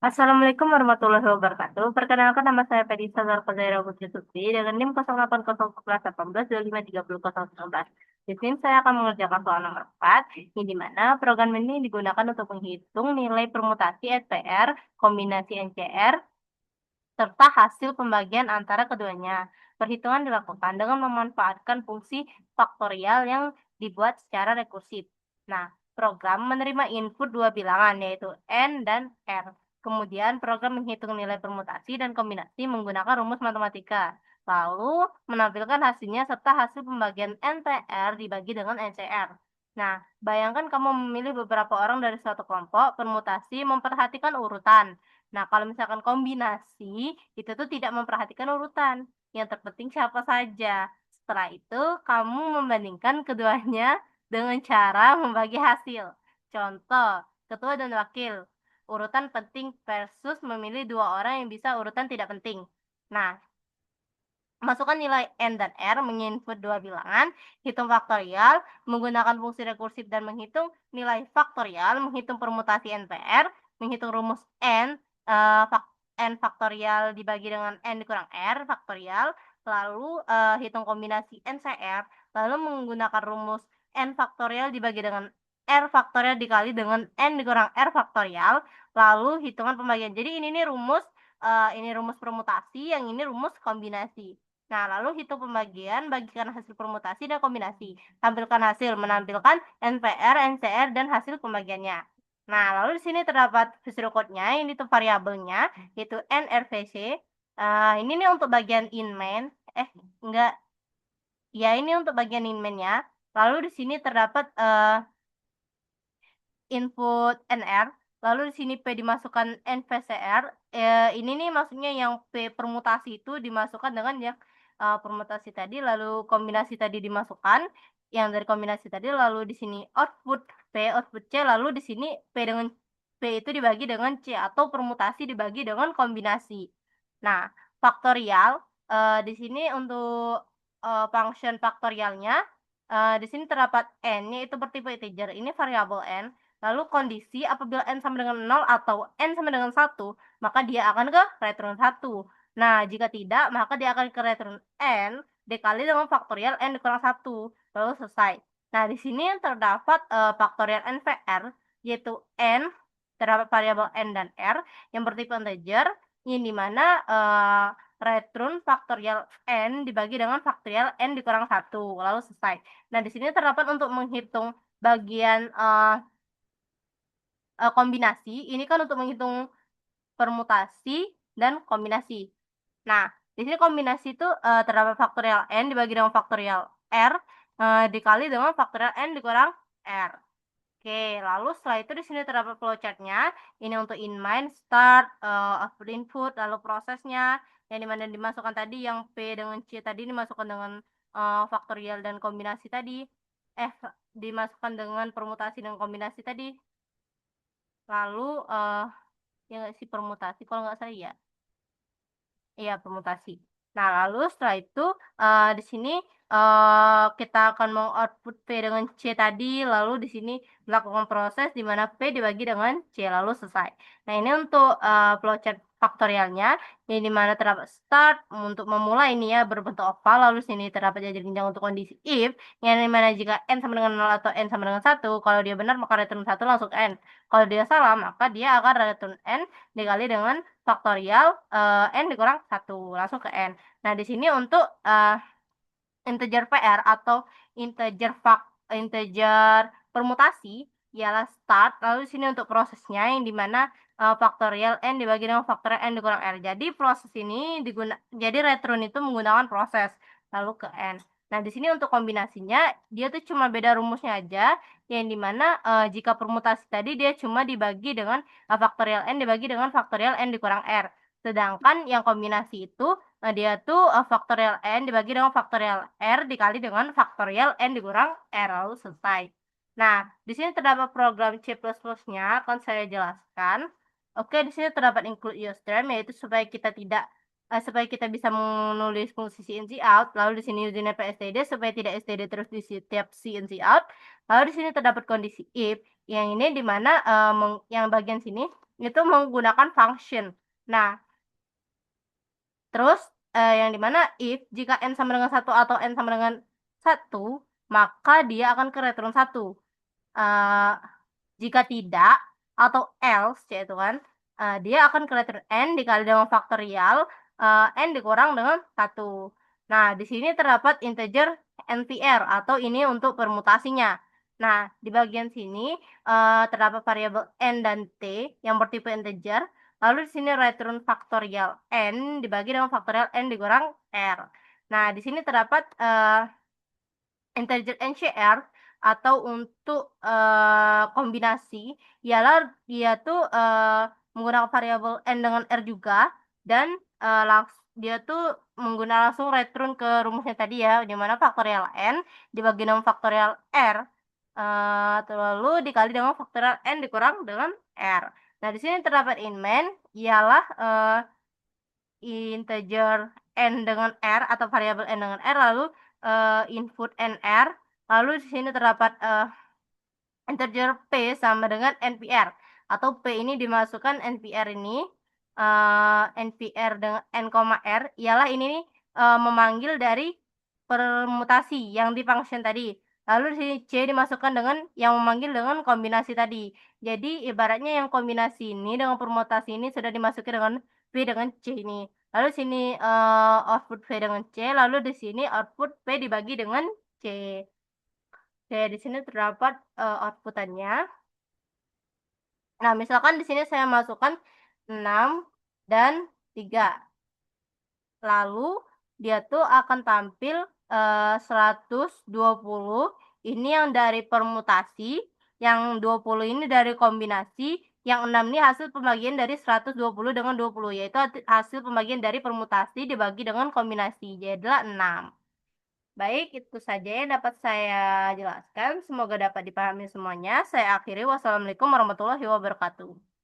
Assalamualaikum warahmatullahi wabarakatuh. Perkenalkan nama saya Fedisa Zarkozaira Putri Sutri dengan NIM 080111183019. Di sini saya akan mengerjakan soal nomor 4, yang di mana program ini digunakan untuk menghitung nilai permutasi SPR, kombinasi NCR, serta hasil pembagian antara keduanya. Perhitungan dilakukan dengan memanfaatkan fungsi faktorial yang dibuat secara rekursif. Nah, program menerima input dua bilangan, yaitu N dan R. Kemudian program menghitung nilai permutasi dan kombinasi menggunakan rumus matematika. Lalu menampilkan hasilnya serta hasil pembagian NTR dibagi dengan NCR. Nah, bayangkan kamu memilih beberapa orang dari suatu kelompok, permutasi memperhatikan urutan. Nah, kalau misalkan kombinasi, itu tuh tidak memperhatikan urutan. Yang terpenting siapa saja. Setelah itu, kamu membandingkan keduanya dengan cara membagi hasil. Contoh, ketua dan wakil. Urutan penting versus memilih dua orang yang bisa urutan tidak penting. Nah, masukkan nilai N dan R, menginput dua bilangan, hitung faktorial, menggunakan fungsi rekursif dan menghitung nilai faktorial, menghitung permutasi NPR, menghitung rumus N, N faktorial dibagi dengan N dikurang R faktorial, lalu hitung kombinasi NCR, lalu menggunakan rumus N faktorial dibagi dengan R faktorial dikali dengan N dikurang R faktorial, lalu hitungan pembagian. Jadi ini rumus permutasi, yang ini rumus kombinasi. Nah, lalu hitung pembagian, bagikan hasil permutasi dan kombinasi. Tampilkan hasil, menampilkan NPR, NCR, dan hasil pembagiannya. Nah, lalu di sini terdapat visual code-nya, ini tuh variabelnya, yaitu NRVC. Ini nih untuk bagian in main. Enggak. Ya, ini untuk bagian in main-nya. Lalu di sini terdapat input NR, lalu di sini P dimasukkan NVCR. Ini nih maksudnya yang P permutasi itu dimasukkan dengan yang permutasi tadi, lalu kombinasi tadi dimasukkan, yang dari kombinasi tadi, lalu di sini output P, output C, lalu di sini P itu dibagi dengan C, atau permutasi dibagi dengan kombinasi. Nah, faktorial di sini untuk function faktorialnya, di sini terdapat N, yaitu bertipe integer. Ini variabel N. Lalu kondisi apabila N sama dengan 0 atau N sama dengan 1, maka dia akan ke return 1. Nah, jika tidak, maka dia akan ke return N dikali dengan faktorial N dikurang 1. Lalu selesai. Nah, di sini terdapat faktorial NVR, yaitu N, terdapat variabel N dan R yang bertipe integer, yang dimana return faktorial N dibagi dengan faktorial N dikurang 1. Lalu selesai. Nah, di sini terdapat untuk menghitung bagian kombinasi, ini kan untuk menghitung permutasi dan kombinasi. Nah, di sini kombinasi itu terdapat faktorial N dibagi dengan faktorial R dikali dengan faktorial N dikurang R. Oke, lalu setelah itu di sini terdapat flowchart-nya. Ini untuk in main, start, output input, lalu prosesnya, yang dimana dimasukkan tadi yang P dengan C tadi dimasukkan dengan faktorial dan kombinasi tadi. Dimasukkan dengan permutasi dan kombinasi tadi. Lalu ya nggak sih permutasi kalau nggak salah ya. Iya, permutasi. Nah, lalu setelah itu di sini kita akan mau output P dengan C tadi, lalu di sini melakukan proses di mana P dibagi dengan C, lalu selesai. Nah, ini untuk flowchart faktorialnya, yang dimana terdapat start untuk memulai ini ya berbentuk oval, lalu sini terdapat jajar jenjang untuk kondisi if, yang dimana jika N sama dengan 0 atau N sama dengan 1, kalau dia benar maka return 1 langsung ke N. Kalau dia salah, maka dia akan return N dikali dengan faktorial N dikurang 1, langsung ke N. Nah, di sini untuk integer PR atau integer permutasi ialah start, lalu di sini untuk prosesnya yang dimana faktorial N dibagi dengan faktorial N dikurang R. Jadi proses ini jadi return itu menggunakan proses, lalu ke N. Nah, di sini untuk kombinasinya, dia tuh cuma beda rumusnya aja, yang dimana jika permutasi tadi dia cuma dibagi dengan faktorial N dibagi dengan faktorial N dikurang R. Sedangkan yang kombinasi itu dia tuh faktorial N dibagi dengan faktorial R dikali dengan faktorial N dikurang R, lalu selesai. Nah, di sini terdapat program C++-nya, akan saya jelaskan. Oke, di sini terdapat include username, yaitu supaya kita bisa menulis fungsi in out. Lalu di sini username std supaya tidak std terus di setiap in out. Lalu di sini terdapat kondisi if, yang ini dimana yang bagian sini itu menggunakan function. Nah, terus yang dimana if jika n sama dengan 1 atau n sama dengan 1, maka dia akan ke return 1. Jika tidak atau else yaitu kan, dia akan ke return n dikali dengan faktorial n dikurang dengan 1. Nah, di sini terdapat integer NTR atau ini untuk permutasinya. Nah, di bagian sini terdapat variabel n dan t yang bertipe integer. Lalu di sini return faktorial n dibagi dengan faktorial n dikurang r. Nah, di sini terdapat integer NCR atau untuk kombinasi ialah dia tuh menggunakan variabel n dengan r juga dan dia tuh menggunakan langsung return ke rumusnya tadi ya, di mana faktorial n dibagi dengan faktorial r lalu dikali dengan faktorial n dikurang dengan r. Nah, di sini terdapat in main ialah integer n dengan r atau variabel n dengan r, lalu input nr, lalu di sini terdapat integer p sama dengan npr atau p ini dimasukkan npr ini npr dengan n, r ialah ini nih memanggil dari permutasi yang di function tadi. Lalu di sini c dimasukkan dengan yang memanggil dengan kombinasi tadi. Jadi ibaratnya yang kombinasi ini dengan permutasi ini sudah dimasuki dengan p dengan c ini. Lalu sini output p dengan c, lalu di sini output p dibagi dengan c. Oke, di sini terdapat outputannya. Nah, misalkan di sini saya masukkan 6 dan 3. Lalu dia tuh akan tampil 120. Ini yang dari permutasi, yang 20 ini dari kombinasi, yang 6 ini hasil pembagian dari 120 dengan 20, yaitu hasil pembagian dari permutasi dibagi dengan kombinasi, jadilah 6. Baik, itu saja yang dapat saya jelaskan. Semoga dapat dipahami semuanya. Saya akhiri. Wassalamualaikum warahmatullahi wabarakatuh.